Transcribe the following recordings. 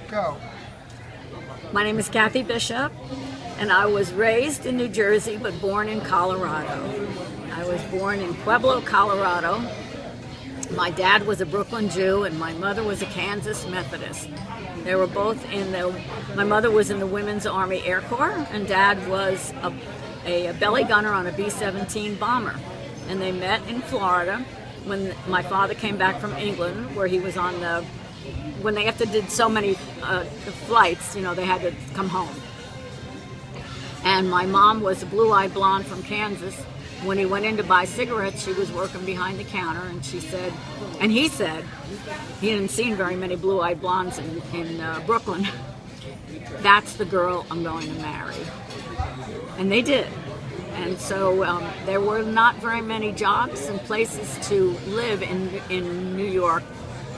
Go. My name is Kathy Bishop, and I was raised in New Jersey but born in Colorado. I was born in Pueblo, Colorado. My dad was a Brooklyn Jew and my mother was a Kansas Methodist. They were both my mother was in the Women's Army Air Corps and Dad was a belly gunner on a B-17 bomber. And they met in Florida when my father came back from England, where he was on when they did so many flights, they had to come home. And my mom was a blue-eyed blonde from Kansas. When he went in to buy cigarettes, she was working behind the counter, and he said he hadn't seen very many blue-eyed blondes in Brooklyn. That's the girl I'm going to marry. And they did. And so there were not very many jobs and places to live in New York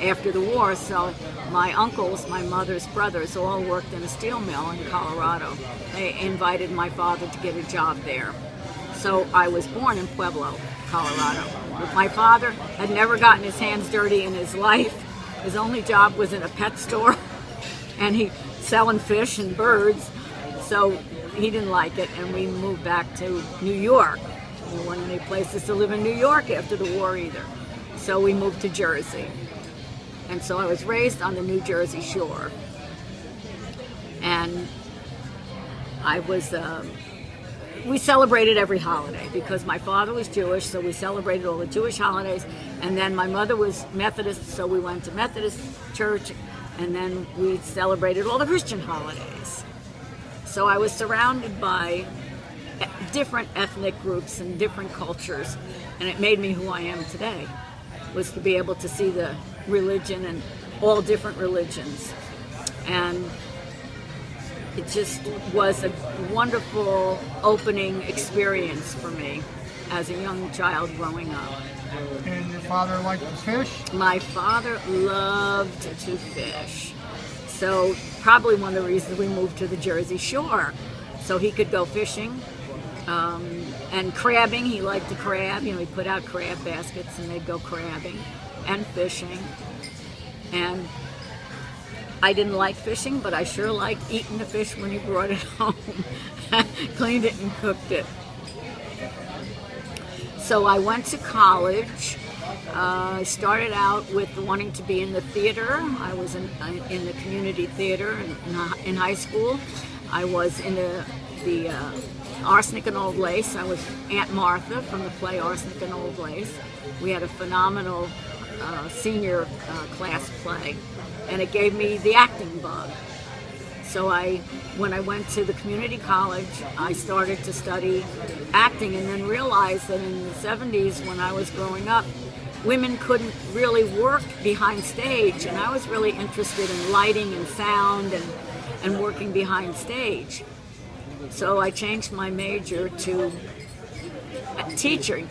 after the war, so my uncles, my mother's brothers, all worked in a steel mill in Colorado. They invited my father to get a job there. So I was born in Pueblo, Colorado. My father had never gotten his hands dirty in his life. His only job was in a pet store, and he selling fish and birds. So he didn't like it, and we moved back to New York. There weren't any places to live in New York after the war either. So we moved to Jersey. And so I was raised on the New Jersey shore. And we celebrated every holiday because my father was Jewish, so we celebrated all the Jewish holidays. And then my mother was Methodist, so we went to Methodist church, and then we celebrated all the Christian holidays. So I was surrounded by different ethnic groups and different cultures, and it made me who I am today, was to be able to see the religion and all different religions. And it just was a wonderful opening experience for me as a young child growing up. And your father liked to fish? My father loved to fish. So probably one of the reasons we moved to the Jersey Shore, so he could go fishing. And crabbing, he liked to crab. He put out crab baskets and they'd go crabbing and fishing. And I didn't like fishing, but I sure liked eating the fish when he brought it home. Cleaned it and cooked it. So I went to college. I started out with wanting to be in the theater. I was in the community theater in high school. I was in the Arsenic and Old Lace. I was Aunt Martha from the play Arsenic and Old Lace. We had a phenomenal senior class play, and it gave me the acting bug. So when I went to the community college, I started to study acting, and then realized that in the 70s, when I was growing up, women couldn't really work behind stage, and I was really interested in lighting and sound and working behind stage. So I changed my major to teaching,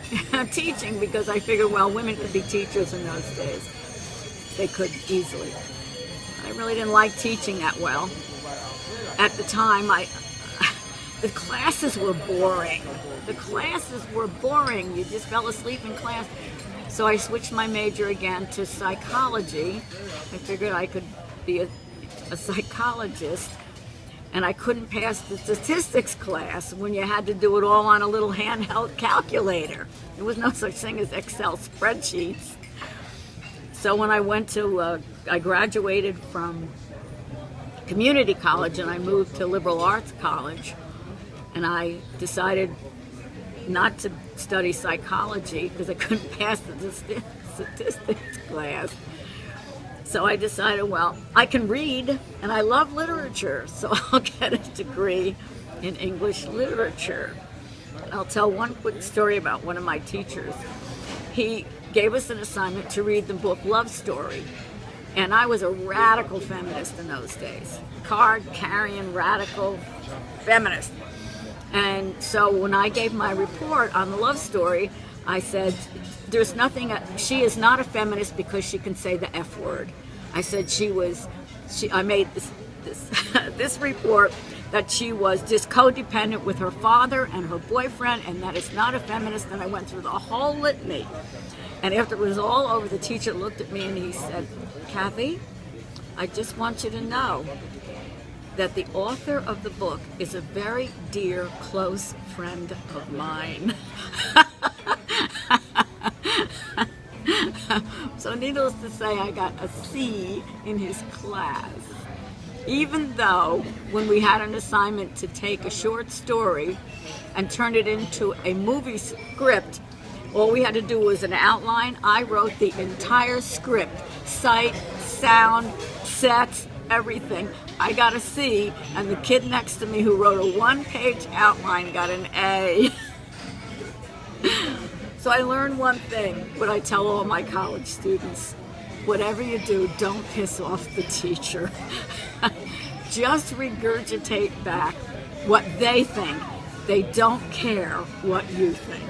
because I figured, well, women could be teachers in those days. They could easily. I really didn't like teaching that well. At the time, the classes were boring. The classes were boring. You just fell asleep in class. So I switched my major again to psychology. I figured I could be a psychologist. And I couldn't pass the statistics class when you had to do it all on a little handheld calculator. There was no such thing as Excel spreadsheets. So when I I graduated from community college and I moved to liberal arts college, and I decided not to study psychology because I couldn't pass the statistics class. So I decided, well, I can read and I love literature, so I'll get a degree in English literature. I'll tell one quick story about one of my teachers. He gave us an assignment to read the book Love Story, and I was a radical feminist in those days. Card-carrying radical feminist. And so when I gave my report on the love story, I said, there's nothing, she is not a feminist because she can say the F word. I said I made this report that she was just codependent with her father and her boyfriend, and that it's not a feminist, and I went through the whole litany. And after it was all over, the teacher looked at me and he said, Kathy, I just want you to know that the author of the book is a very dear, close friend of mine. So needless to say, I got a C in his class. Even though when we had an assignment to take a short story and turn it into a movie script, all we had to do was an outline. I wrote the entire script, sight, sound, sets, everything. I got a C, and the kid next to me who wrote a one-page outline got an A. So I learned one thing, what I tell all my college students: whatever you do, don't piss off the teacher. Just regurgitate back what they think. They don't care what you think.